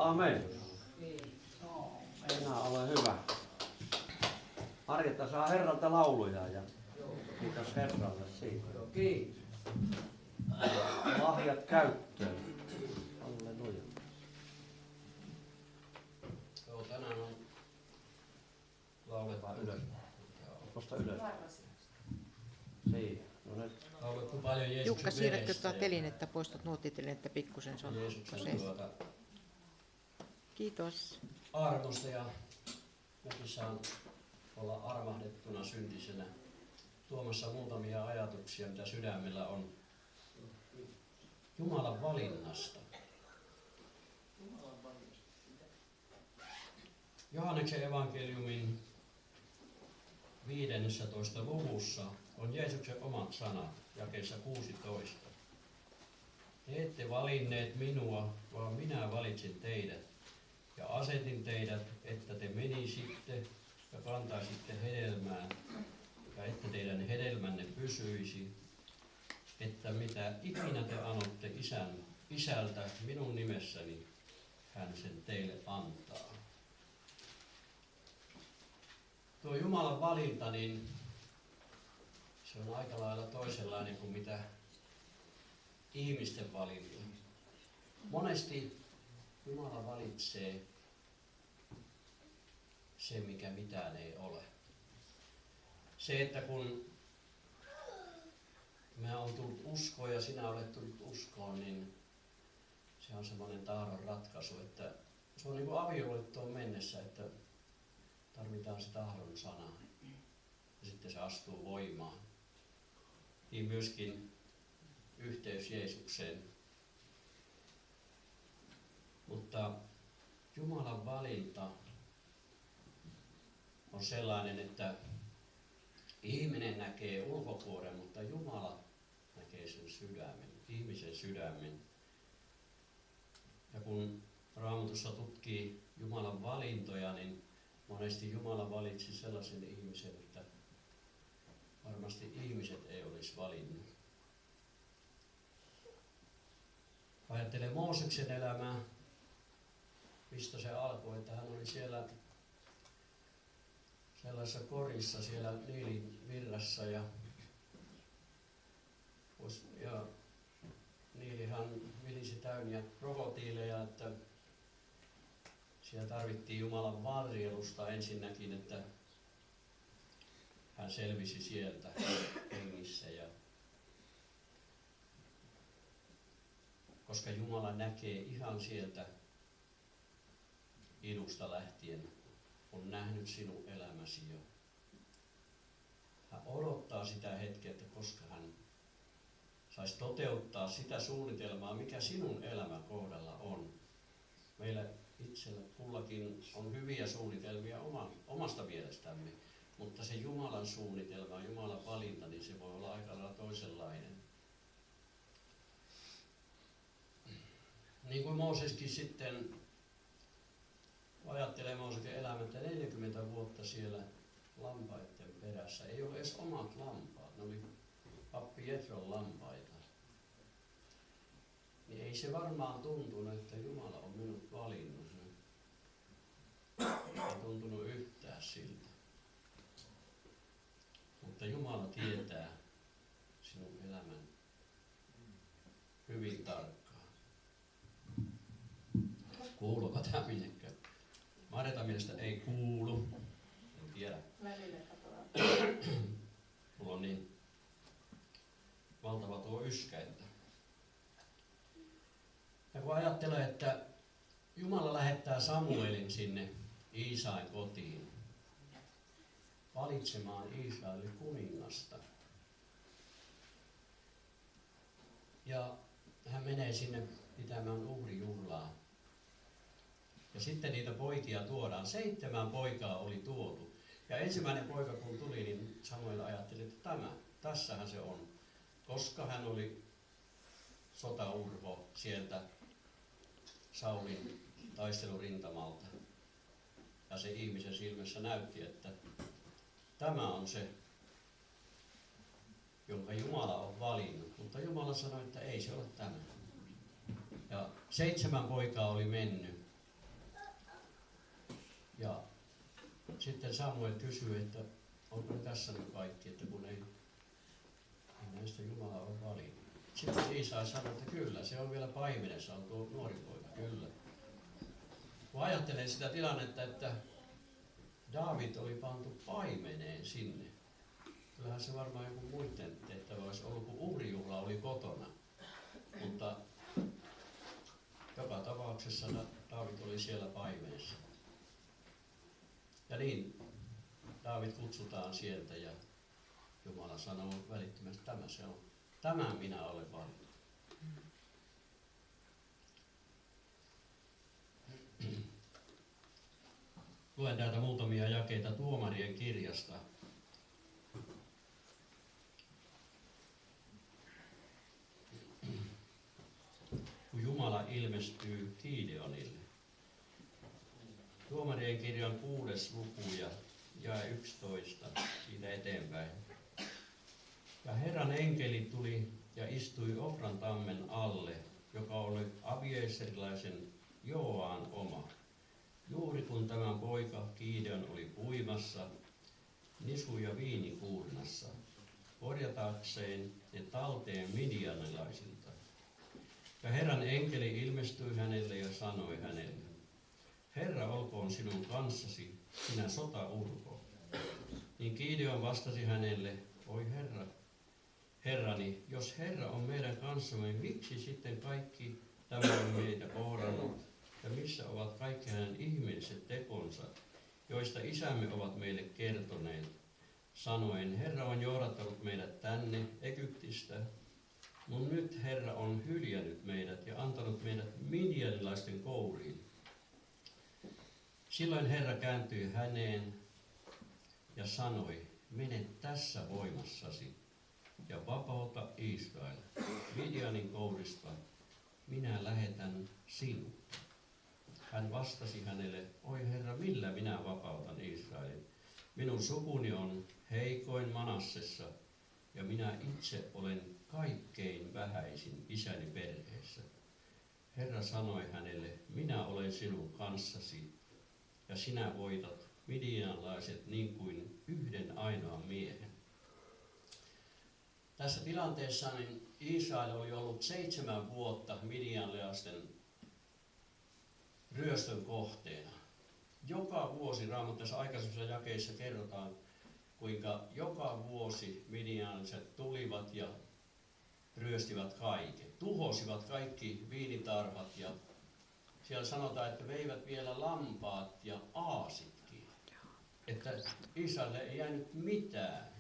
Amen. Minä olen hyvä. Marjatta saa Herralta lauluja ja kiitos Herralle siitä. Kiitos. Lahjat käyttöön. Halleluja. Joo, tänään on laulettu ylös. Nosta ylös. Siinä. No nyt. Laulettu paljon Jeesuksen Jukka, siirrätkö verestä tuota ja telinettä, poistat nuottitelinettä pikkusen, se on Jeesuksen se. Kiitos. armosta ja mekin saan olla armahdettuna syntisenä tuomassa muutamia ajatuksia, mitä sydämellä on Jumalan valinnasta. Johanneksen evankeliumin 15. luvussa on Jeesuksen omat sanat, jakeessa 16. Te ette valinneet minua, vaan minä valitsin teidät ja asetin teidät, että te menisitte ja kantaisitte hedelmää ja että teidän hedelmänne pysyisi, että mitä ikinä te anotte isältä minun nimessäni, hän sen teille antaa. Tuo Jumalan valinta, niin se on aika lailla toisenlainen kuin mitä ihmisten valinta. Monesti Jumala valitsee se, mikä mitään ei ole. Se, että kun mä oon tullut uskoon ja sinä olet tullut uskoon, niin se on semmoinen tahdon ratkaisu, että se on niin kuin avioliittoon mennessä, että tarvitaan se tahdon sana ja sitten se astuu voimaan. Niin myöskin yhteys Jeesukseen. Mutta Jumalan valinta on sellainen, että ihminen näkee ulkopuolen, mutta Jumala näkee sen sydämen, ihmisen sydämen. Ja kun Raamatussa tutkii Jumalan valintoja, niin monesti Jumala valitsi sellaisen ihmisen, että varmasti ihmiset ei olisi valinnut. Ajattele Mooseksen elämää, mistä se alkoi, että hän oli siellä sellaisessa korissa siellä Niilin virrassa ja Niilihan vilisi täyniä krokotiileja, että siellä tarvittiin Jumalan varjelusta ensinnäkin, että hän selvisi sieltä hengissä. Koska Jumala näkee ihan sieltä idusta lähtien, on nähnyt sinun elämäsi jo. Hän odottaa sitä hetkeä, että koska hän saisi toteuttaa sitä suunnitelmaa, mikä sinun elämän kohdalla on. Meillä itsellä kullakin on hyviä suunnitelmia omasta mielestämme, mutta se Jumalan suunnitelma, Jumalan valinta, niin se voi olla aika lailla toisenlainen. Niin kuin Mooseskin sitten ajattelee Mooseksen elämää, 40 vuotta siellä lampaiden perässä. Ei ole edes omat lampaat, ne oli pappi Jetron lampaita. Niin ei se varmaan tuntunut, että Jumala on minut valinnut. Ei tuntunut yhtään siltä. Mutta Jumala tietää sinun elämän hyvin tarkkaan. Kuuluuko tämä minnekään? Marjatan mielestä ei kuulu. En tiedä. Mulla on niin valtava tuo yskä, että... Ja kun ajattelee, että Jumala lähettää Samuelin sinne Iisain kotiin valitsemaan Israelin kuningasta. Ja hän menee sinne pitämään uhrijuhlaa. Ja sitten niitä poikia tuodaan. 7 poikaa oli tuotu. Ja ensimmäinen poika kun tuli, niin Samuel ajatteli, että tässähän se on. Koska hän oli sotaurho sieltä Saulin taistelurintamalta. Ja se ihmisen silmässä näytti, että tämä on se, jonka Jumala on valinnut. Mutta Jumala sanoi, että ei se ole tämä. Ja 7 poikaa oli mennyt. Ja sitten Samuel kysyi, että onko ne tässä nyt kaikki, että kun ei näistä Jumala ole valinnut. Sitten Iisai sanoi, että kyllä, se on vielä paimenessa, on tuo nuori poika, kyllä. Kun ajattelen sitä tilannetta, että Daavid oli pantu paimeneen sinne. Kyllähän se varmaan joku muiden tehtävä olisi ollut, kun uhrijuhla oli kotona. Mutta joka tapauksessa Daavid oli siellä paimeessa. Ja niin, Daavid kutsutaan sieltä ja Jumala sanoo välittömästi, että tämä se on. Tämän minä olen valinnut. Luen täältä muutamia jakeita Tuomarien kirjasta. Kun Jumala ilmestyy Gideonille. Tuomarien kirjan 6. luku ja jae 11 siitä eteenpäin. Ja Herran enkeli tuli ja istui Ofran tammen alle, joka oli abieserilaisen Joaan oma. Juuri kun tämän poika Gideon oli puimassa nisu- ja viinikuurnassa, korjatakseen ne talteen midianilaisilta. Ja Herran enkeli ilmestyi hänelle ja sanoi hänelle, Herra olkoon sinun kanssasi, sinä sotaurko. Niin Gideon vastasi hänelle, oi Herra, Herrani, jos Herra on meidän kanssamme, miksi sitten kaikki tämä on meitä kohdannut? Ja missä ovat kaikki hänen ihmeelliset tekonsa, joista isämme ovat meille kertoneet, sanoen, Herra on johdattanut meidät tänne Egyptistä, mutta nyt Herra on hyljännyt meidät ja antanut meidät midianilaisten kouriin. Silloin Herra kääntyi häneen ja sanoi, mene tässä voimassasi ja vapauta Israel Midianin kourista, minä lähetän sinut. Hän vastasi hänelle, oi Herra, millä minä vapautan Israelin? Minun sukuni on heikoin Manassessa ja minä itse olen kaikkein vähäisin isäni perheessä. Herra sanoi hänelle, minä olen sinun kanssasi ja sinä voitat midianilaiset niin kuin yhden ainoan miehen. Tässä tilanteessa niin Israel oli ollut 7 vuotta midianilaisten ryöstön kohteena. Joka vuosi Raamatussa aikaisemmissa jakeissa kerrotaan, kuinka joka vuosi midianiset tulivat ja ryöstivät kaiken. Tuhosivat kaikki viinitarhat ja siellä sanotaan, että veivät vielä lampaat ja aasitkin. Että Israelille ei jäänyt mitään.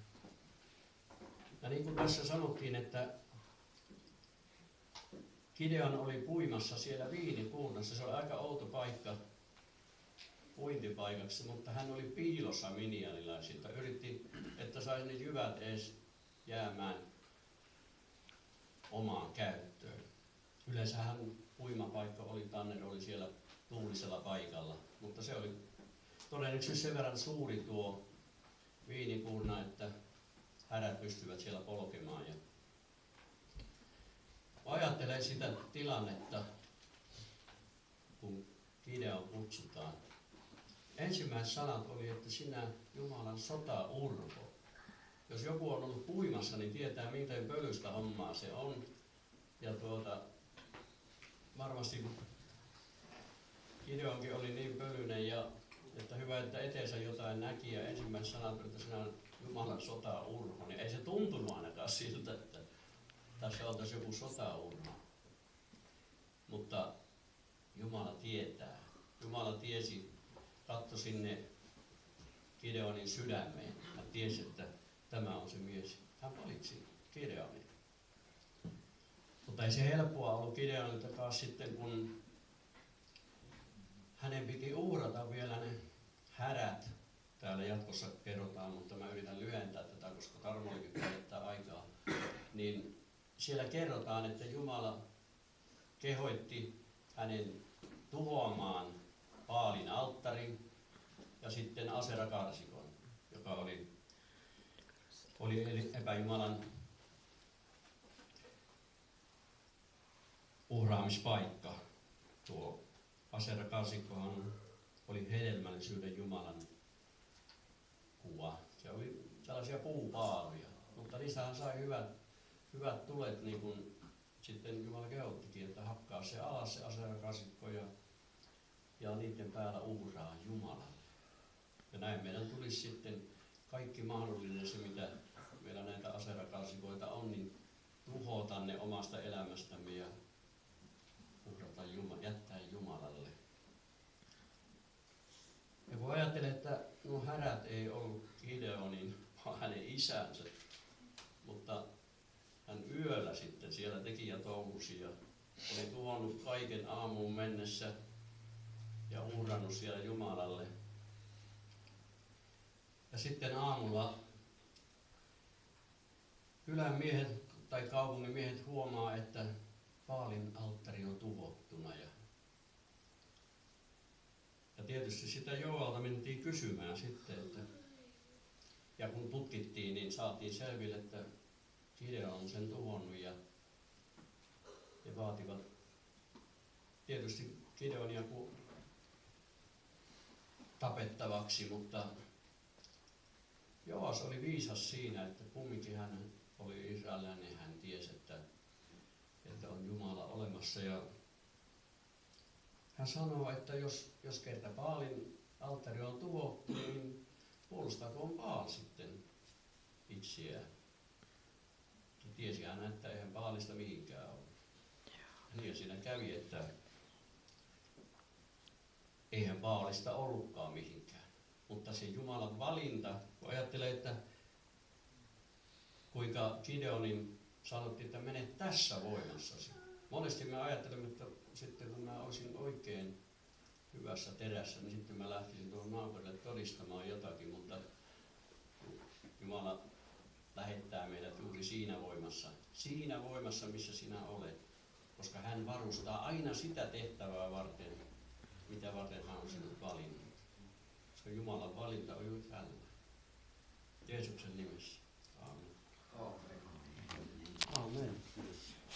Ja niin kuin tässä sanottiin, että Gideon oli puimassa siellä viinikuurnassa. Se oli aika outo paikka puintipaikaksi, mutta hän oli piilossa midianilaisilta. Yritti, että saisi ne jyvät edes jäämään omaan käyttöön. Yleensähän puimapaikka oli, tanner oli siellä tuulisella paikalla, mutta se oli todennäköisesti sen verran suuri tuo viinikuurna, että härät pystyvät siellä polkemaan. Ja ajattelen sitä tilannetta, kun Gideon kutsutaan. Ensimmäiset sanat oli, että sinä Jumalan sotaurpo. Jos joku on ollut puimassa, niin tietää, miten pölystä hommaa se on. Ja varmasti Gideonkin oli niin pölyinen, että hyvä, että eteensä jotain näki. Ja ensimmäiset sanat oli, että sinä Jumalan sotaurpo. Niin ei se tuntunut ainakaan siltä, että tässä oltaisiin joku sotaurpo. Mutta Jumala tietää. Jumala tiesi, katsoi sinne Gideonin sydämeen. Hän tiesi, että tämä on se mies. Hän valitsi Gideonin. Mutta ei se helppoa ollut Gideoniltakaan sitten, kun hänen piti uhrata vielä ne härät. Täällä jatkossa kerrotaan, mutta mä yritän lyhentää tätä, koska Tarmolikin käyttää aikaa. Niin siellä kerrotaan, että Jumala kehoitti hänen tuhoamaan Baalin alttarin ja sitten Asera-karsikon, joka oli epäjumalan uhraamispaikka. Tuo Asera-karsikkohan on oli hedelmällisyyden Jumalan kuva. Se oli tällaisia puupaaluja, mutta niistähän sai hyvät tulet, niin kuin sitten Jumala kehottikin, että hakkaa se alas se aserakasikko ja niiden päällä uhraa Jumalalle. Ja näin meidän tulisi sitten kaikki mahdollinen se, mitä meillä näitä aserakasikoita on, niin tuhota ne omasta elämästämme ja uhrata jättää Jumalalle. Ja kun ajattelee, että nuo härät ei ollut Gideonin, vaan hänen isänsä, mutta hän yöllä sitten siellä teki ja touhusi ja oli tuhonnut kaiken aamuun mennessä ja uhrannut siellä Jumalalle. Ja sitten aamulla kylän miehet tai kaupungin miehet huomaa, että Baalin alttari on tuhottuna. Ja tietysti sitä Joalalta mentiin kysymään sitten, että ja kun tutkittiin, niin saatiin selville, että Gideon on sen tuhonnut ja vaativat tietysti Gideonia tapettavaksi, mutta Joas oli viisas siinä, että kumminkin hän oli israelilainen, niin hän tiesi, että on Jumala olemassa. Ja hän sanoi, että jos kerta Baalin alttari on tuhottu, niin puolustakoon Baal sitten itseään. Ja tiesi hän, että eihän Baalista mihinkään ole. Niin siinä kävi, että eihän Baalista ollutkaan mihinkään. Mutta se Jumalan valinta, kun ajattelee, että kuinka Gideonin sanottiin, että mene tässä voimassasi. Monesti me ajattelemme, että sitten kun mä olisin oikein hyvässä terässä, niin sitten mä lähtisin tuohon naapurille todistamaan jotakin, mutta Jumala lähettää meidät juuri siinä voimassa, missä sinä olet, koska hän varustaa aina sitä tehtävää varten, mitä varten hän on sinut valinnut. Koska Jumalan valinta on juuri tällä. Jeesuksen nimessä. Aamen. Amen.